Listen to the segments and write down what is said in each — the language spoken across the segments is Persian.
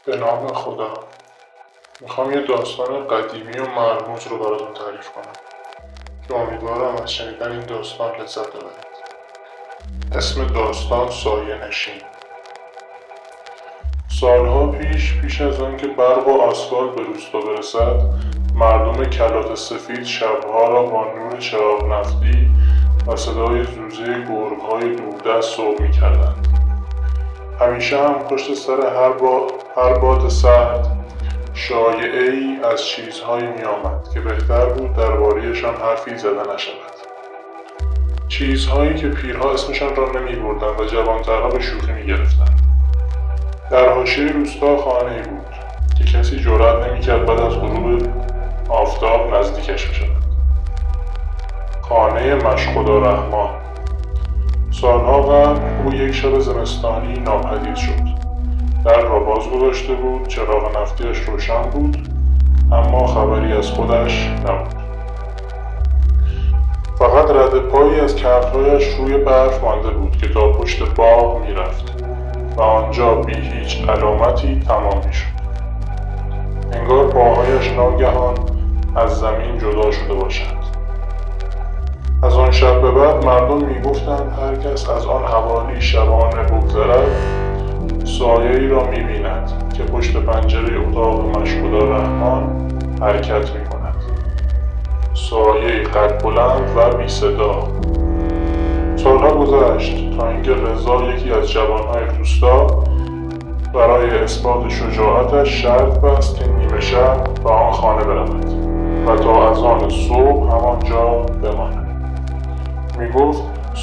به نام خدا. میخوام یه داستان قدیمی و مرموز رو براتون تعریف کنم که امیدوارم از شنیدن این داستان لذت ببرید. اسم داستان سایه نشین. سالها پیش از آنکه برق و آسفالت به روستا برسد، مردم کلات سفید شبها را با نور چراغ نفتی و صدای زوزه گرگ‌های دوردست صبح می‌کردند. همیشه هم پشت سر هر باد سرد شایعه‌ای از چیزهایی می‌آمد که بهتر بود درباره‌شان حرفی زده نشود. چیزهایی که پیرها اسمشان را نمی‌بردند و جوانترها به شوخی می‌گرفتند. در حاشیه روستا خانه‌ای بود که کسی جرأت نمی‌کرد بعد از غروب آفتاب نزدیکش بشود. خانه مشخدا رحمان. سالها قبل او یک شب زمستانی ناپدید شد. در را باز گذاشته بود، چراغ نفتیش روشن بود، اما خبری از خودش نبود. فقط رده پایی از کفش‌هایش روی برف مانده بود که تا پشت باغ میرفت و آنجا بی هیچ علامتی تمام میشد. انگار پاهایش ناگهان از زمین جدا شده باشد. از آن شب به بعد مردم میگفتند هر کس از آن حوالی شبانه بگذرد سایه‌ای را می‌بیند که پشت پنجره اتاق مشخدا رحمان حرکت می‌کند. سایه‌ای قد بلند و بی صدا. سالها گذشت تا اینکه رضا، یکی از جوانهای روستا، برای اثبات شجاعتش شرط بست که نیمه شب به آن خانه برود و تا اذان صبح همانجا بماند. میگفت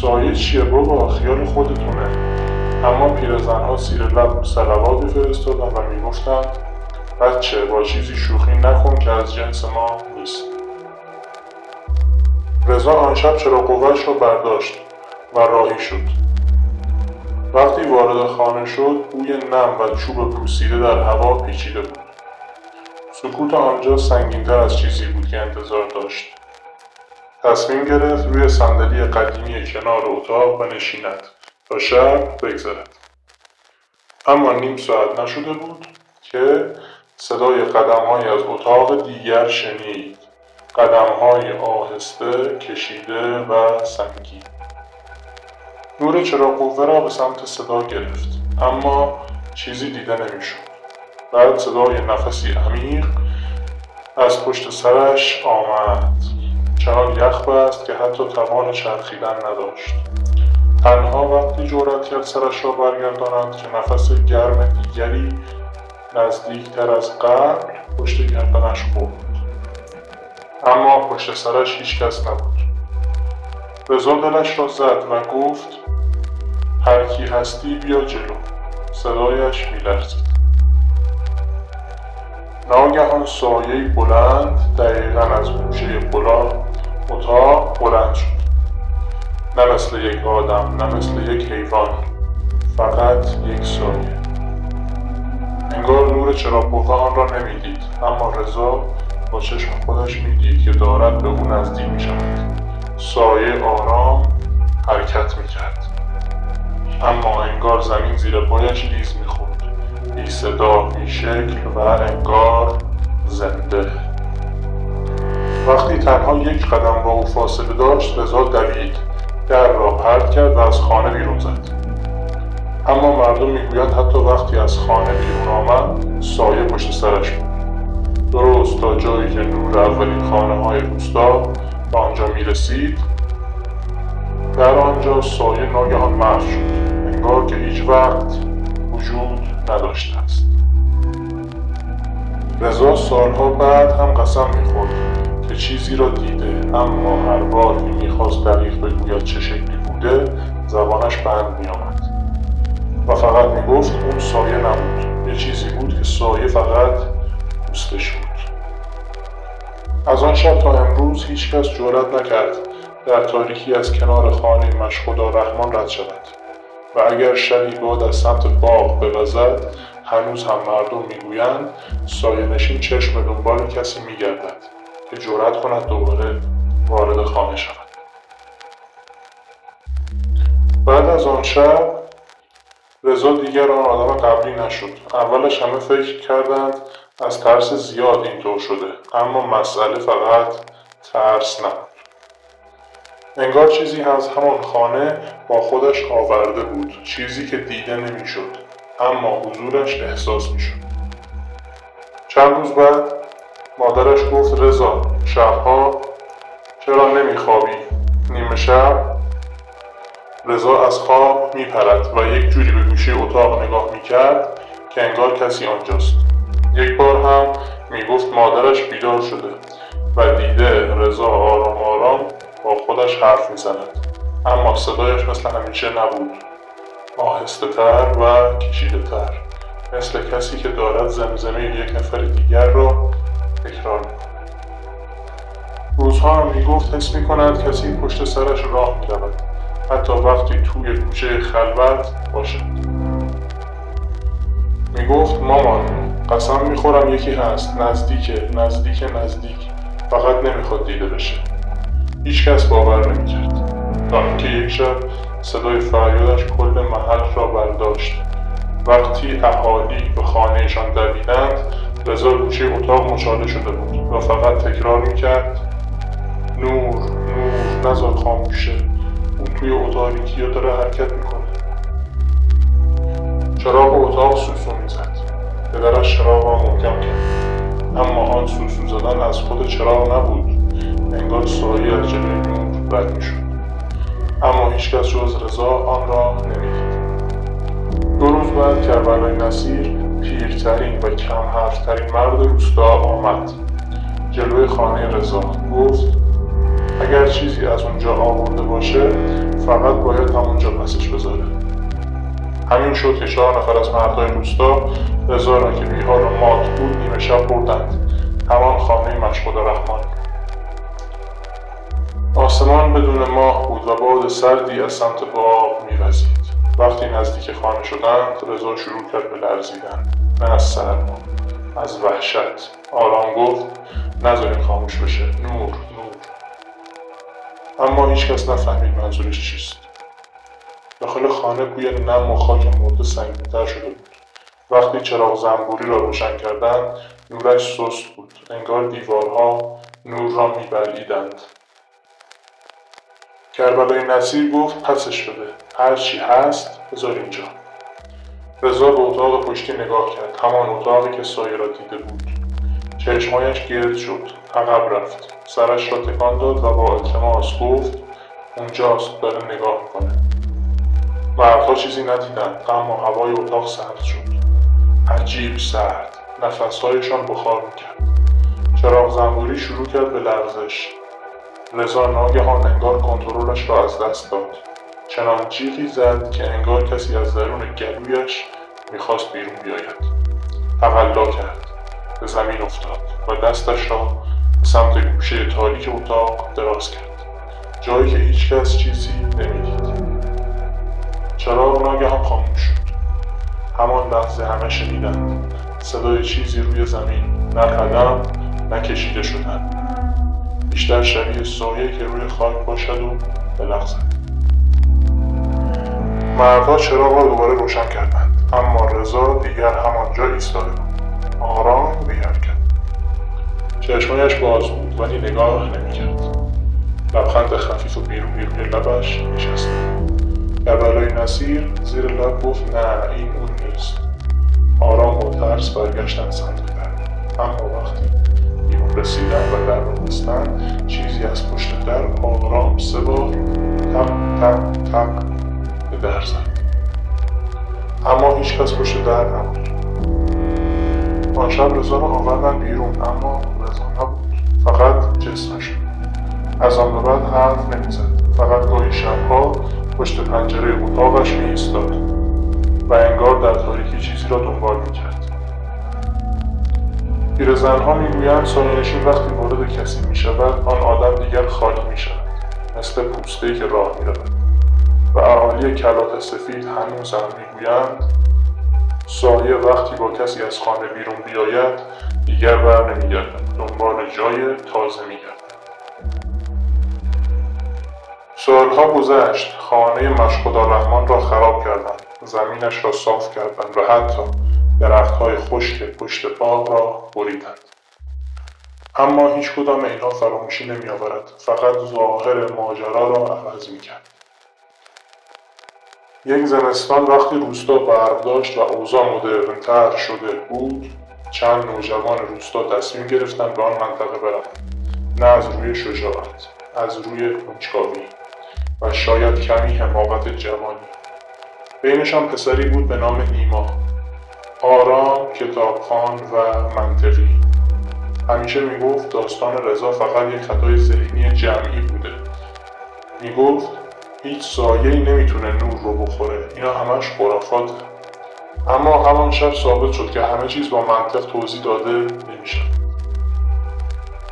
سایه چیه بابا، خیال خودتونه. اما پیرزنها زیر لب صلوات می‌فرستادند و میگفتند بچه با چیزی شوخی نکن که از جنس ما نیست. رضا آن شب چراغ قوه‌اش را برداشت و راهی شد. وقتی وارد خانه شد بوی نم و چوب پوسیده در هوا پیچیده بود. سکوت آنجا سنگین‌تر از چیزی بود که انتظار داشت. تصمیم گرفت روی صندلی قدیمی کنار اتاق بنشیند تا شب بگذرد. اما نیم ساعت نشده بود که صدای قدم‌هایی از اتاق دیگر شنید. قدم‌های آهسته، کشیده و سنگین. نور چراغ قوه را به سمت صدا گرفت، اما چیزی دیده نمی‌شد. بعد صدای نفسی عمیق از پشت سرش آمد. چنان یخ بست که حتی توان چرخیدن نداشت. تنها وقتی جرأت کرد سرش را برگرداند که نفس گرم دیگری نزدیکتر از قبل پشت گردنش خورد. اما پشت سرش هیچ کس نبود. رضا دلش را زد و گفت هر کی هستی بیا جلو. صدایش می‌لرزید. ناگهان سایه‌ای بلند دقیقاً از گوشه اتاق بلند شد. نه مثل یک آدم، نه مثل یک حیوان، فقط یک سایه. انگار نور چراغ قوه آن را نمیدید، اما رضا با چشم خودش میدید که دارد به او نزدیک میشود. سایه آرام حرکت میکرد، اما انگار زمین زیر پایش لیز میخورد، بی صدا، بی شکل و انگار زنده. وقتی تنها یک قدم با او فاصله داشت رضا دوید، در را پرت کرد و از خانه بیرون زد. اما مردم میگویند حتی وقتی از خانه بیرون آمد سایه پشت سرش بود. درست تا جایی که نور اولین خانه‌های روستا به آنجا میرسید، در آنجا سایه ناگهان محو شد، انگار که هیچ وقت وجود نداشته است. رضا سالها بعد هم قسم میخورد که چیزی را دیده، اما هر بار که میخواست دقیق بگوید چه شکلی بوده زبانش بند میآمد و فقط میگفت اون سایه نبود، یه چیزی بود که سایه فقط دوستش بود. از آن شب تا امروز هیچ کس جرأت نکرد در تاریکی از کنار خانه مشخدا رحمان رد شود و اگر شبی باد از سمت باغ بوزد هنوز هم مردم میگویند سایه نشین چشم دنبال کسی میگردد که جرأت کند دوباره وارد خانه شود. بعد از آن شب رضا دیگر آن آدم قبلی نشد. اولش همه فکر کردند از ترس زیاد اینطور شده، اما مسئله فقط ترس نبود. انگار چیزی از همان خانه با خودش آورده بود، چیزی که دیده نمیشد، اما حضورش احساس میشد. چند روز بعد مادرش گفت رضا، شبها چرا نمیخوابی؟ نیمه شب رضا از خواب میپرد و یک جوری به گوشه اتاق نگاه میکرد که انگار کسی آنجاست. یک بار هم میگفت مادرش بیدار شده و دیده رضا آرام آرام با خودش حرف میزند، اما صدایش مثل همیشه نبود، آهسته تر و کشیده تر، مثل کسی که دارد زمزمه یک نفر دیگر را تکرار میکند. روزها هم میگفت حس میکند کسی پشت سرش راه میرود، حتی وقتی توی کوچه خلوت باشد. میگفت مامان، قسم میخورم یکی هست، نزدیک، فقط نمیخواد دیده بشه. هیچ کس باور نمیکرد تا اینکه یک شب صدای فریادش کل محل را برداشت. وقتی اهالی به خانهشان دویدند، رضا گوشه اتاق مچاله شده بود و فقط تکرار میکرد نور، نذار خاموشه، اون توی تاریکی داره حرکت میکنه. چراغ اتاق سوسو میزد. پدرش چراغ را محکم کرد، اما آن سوسو زدن از خود چراغ نبود، انگار سایه از جلوی نور رد میشد، اما هیچکس جز رضا آن را نمیدید. 2 روز بعد کربلای نصیر، پیرترین و کم حرفترین مرد روستا، آمد جلوی خانه رضا. گفت اگر چیزی از اونجا آورده باشه فقط باید همونجا پسش بذاره. همین شد که 4 نفر از مردای روستا رضا را که بیحال و مات بود نیمه شب بردند همان خانه مشهود رحمان. آسمان بدون ماه بود و باد سردی از سمت باغ می‌وزید. وقتی نزدیک خانه شدند رضا شروع کرد به لرزیدن، نه از سرما، از وحشت. آرام گفت نذارین خاموش بشه، نور. اما هیچ کس نفهمید منظورش چیست. داخل خانه بوی نم و خاک مرده سنگین‌تر شده بود. وقتی چراغ زنبوری را روشن کردند نورش سست بود، انگار دیوارها نور را می‌بلعیدند. کربلای نصیر گفت پسش بده، هر چی هست بذار اینجا. رضا به اتاق پشتی نگاه کرد، همان اتاقی که سایه را دیده بود. چشمایش گرد شد، عقب رفت، سرش را تکان داد و با التماس گفت اونجاست، داره نگاه میکنه. مردها چیزی ندیدند، اما هوای اتاق سرد شد، عجیب سرد، نفسهایشان بخار میکرد. چراغ زنبوری شروع کرد به لرزش. رضا ناگهان انگار کنترلش را از دست داد، چنان جیغی زد که انگار کسی از درون گلویش میخواست بیرون بیاید. تقلا کرد، به زمین افتاد و دستش را به سمت گوشه تاریک اتاق دراز کرد، جایی که هیچ کس چیزی نمیدید. چراغ ناگهان خاموش شد. همان لحظه همه شنیدند صدای چیزی روی زمین، نه قدم نه کشیده شدن، بیشتر شبیه سایه که روی خاک باشد و بلغزد. مردها چراغ را دوباره روشن کردند، اما رضا دیگر همانجا ایستاده بود، آرام بی حرکت. چشمایش باز بود ولی نگاه نمی‌کرد. لبخند خفیف و بیرون لبش نشست. کربلای نصیر زیر لب گفت نه، این اون نیست. آرام با ترس برگشتن سمت در، اما وقتی بیرون رسیدن و در را بستن چیزی از پشت در آرام 3 بار تق به در زد، اما هیچ کس پشت در نبود. آن شب رضا را آوردن بیرون، اما رضا نبود، فقط جسمش. از آن به بعد حرف نمیزد، فقط گاهی شبها پشت پنجره اتاقش میایستاد و انگار در تاریکی چیزی را دنبال میکرد. پیرزنها میگویند سایه‌نشین وقتی وارد کسی میشود آن آدم دیگر خالی میشود، مثل پوسته‌ای که راه میرود. و اهالی کلات سفید هنوز هم میگویند سایه وقتی با کسی از خانه بیرون بیاید دیگر بر نمیگردد، دنبال جای تازه میگردد. سالها گذشت. خانه مشهدالرحمن را خراب کردند، زمینش را صاف کردند و حتی درختهای خشک پشت باغ را بریدند. اما هیچ کدام اینها فراموشی نمی آورد، فقط ظاهر ماجرا را عوض می کرد. یک زمستان وقتی روستا برق داشت و اوضاع مدرن‌تر شده بود، چند نوجوان روستا تصمیم گرفتند به آن منطقه بروند. نه از روی شجاعت، از روی کنجکاوی و شاید کمی حماقت جوانی. بینشان پسری بود به نام نیما، آرام، کتابخوان و منطقی. همیشه میگفت داستان رضا فقط یک خطای ذهنی جمعی بوده. میگفت هیچ سایه‌ای نمیتونه نور رو بخوره، اینا همش خرافاته. اما همان شب ثابت شد که همه چیز با منطق توضیح داده نمیشه.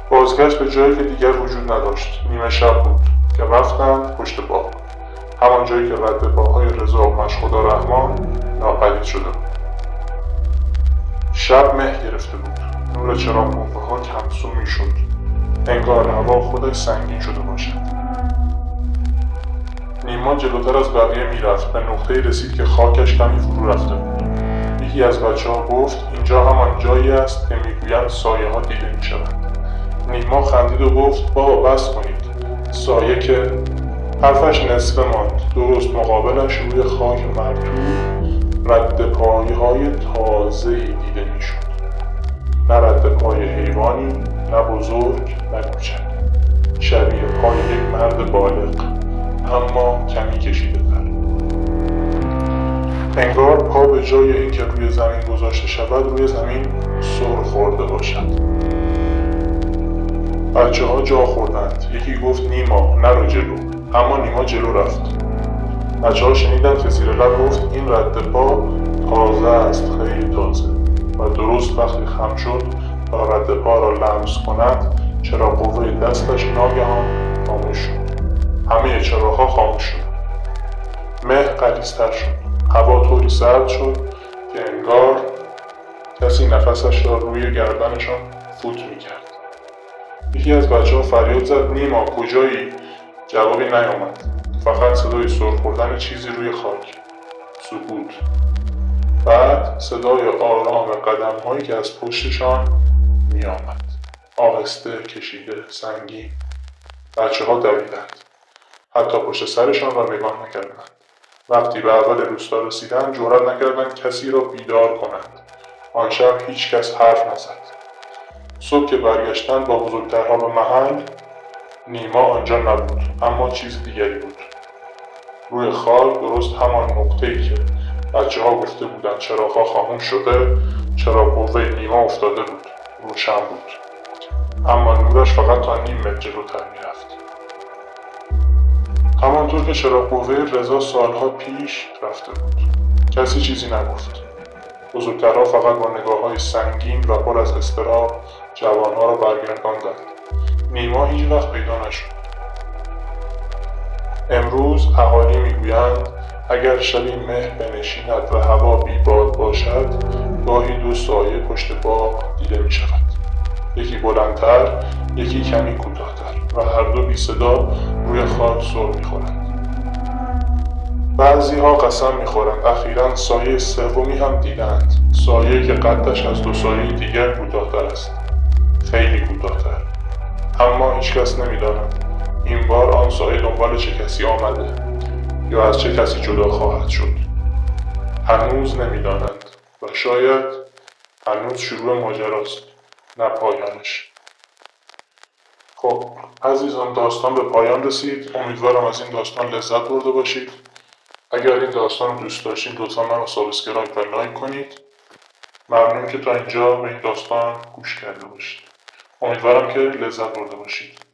بازگشت به جایی که دیگر وجود نداشت. نیمه شب بود که رفتند پشت باغ، همان جایی که رد پاهای رضا و مشهدالرحمن ناپدید شده بود. شب مه گرفته بود. نور چراغ قوه‌ها کمسو میشد، انگار هوا خودش سنگین شده باشد. نیما جلوتر از بقیه میرفت. به نقطه‌ای رسید که خاکش کمی فرو رفته بود. یکی از بچه‌ها گفت اینجا همان جایی است که میگویند سایه‌ها دیده میشوند. نیما خندید و گفت بابا بس کنید، سایه که. حرفش نصفه ماند. درست مقابلش روی خاک مرطوب رد پایه‌های تازه‌ای دیده میشد. نه رد پای حیوانی، نه بزرگ، نه کوچک. شبیه پای یک مرد بالغ، اما کمی کشیده تر. انگار پا به جای اینکه روی زمین گذاشته شود روی زمین سر خورده باشد. بچه‌ها جا خوردند. یکی گفت نیما نرو جلو، اما نیما جلو رفت. بچه‌ها شنیدند که زیر لب گفت این رد پا تازه است، خیلی تازه. و درست وقتی خم شد تا رد پا را لمس کند، چراغ قوه دستش ناگهان خاموش شد. همه چراغ‌ها خاموش شد. مه غلیظتر شد. هوا طوری سرد شد که انگار کسی نفسش را روی گردنشان فوت می‌کرد. یکی از بچه‌ها فریاد زد نیما کجایی؟ جوابی نیامد. فقط صدای سر خوردن چیزی روی خاک. سکوت. بعد صدای آرام قدم‌هایی که از پشتشان می‌آمد. آهسته، کشیده، سنگین. بچه‌ها دویدند. حتی پشت سرشان را نگاه نکردند. وقتی به اول روستا رسیدند جرئت نکردند کسی را بیدار کنند. آن شب هیچ کس حرف نزد. صبح که برگشتند با بزرگترها به محل، نیما آنجا نبود، اما چیز دیگری بود. روی خاک درست همان نقطه‌ای که بچه‌ها گفته بودند چراغ‌ها خاموش شده، چراغ قوه نیما افتاده بود. روشن بود، اما نورش فقط تا نیم متر جلوتر میرفت. همانطور که چراغ قوه رضا سالها پیش رفته بود. کسی چیزی نگفت. بزرگترها فقط با نگاه‌های سنگین و پر از اضطراب جوانها را برگرداندند. نیما هیچ وقت پیدا نشد. امروز اهالی میگویند اگر شبی مه بنشیند و هوا بیباد باشد، گاهی دو سایه پشت باغ دیده می شود. یکی بلندتر، یکی کمی کوتاه‌تر و هر دو بی صدا روی خاک سر می‌خورند. بعضی‌ها قسم می‌خورند اخیراً سایه سومی هم دیدند، سایه‌ای که قدش از دو سایه دیگر کوتاه‌تر است، خیلی کوتاه‌تر. اما هیچکس نمی‌داند این بار آن سایه دنبال چه کسی آمده یا از چه کسی جدا خواهد شد. هنوز نمی‌دانند و شاید هنوز شروع ماجراست، نه پایانش. خب عزیزان، داستان به پایان رسید. امیدوارم از این داستان لذت برده باشید. اگر این داستان رو دوست داشتید لطفا من رو سابسکرایب و لایک کنید. ممنون که تا اینجا به این داستان گوش کرده باشید. امیدوارم که لذت برده باشید.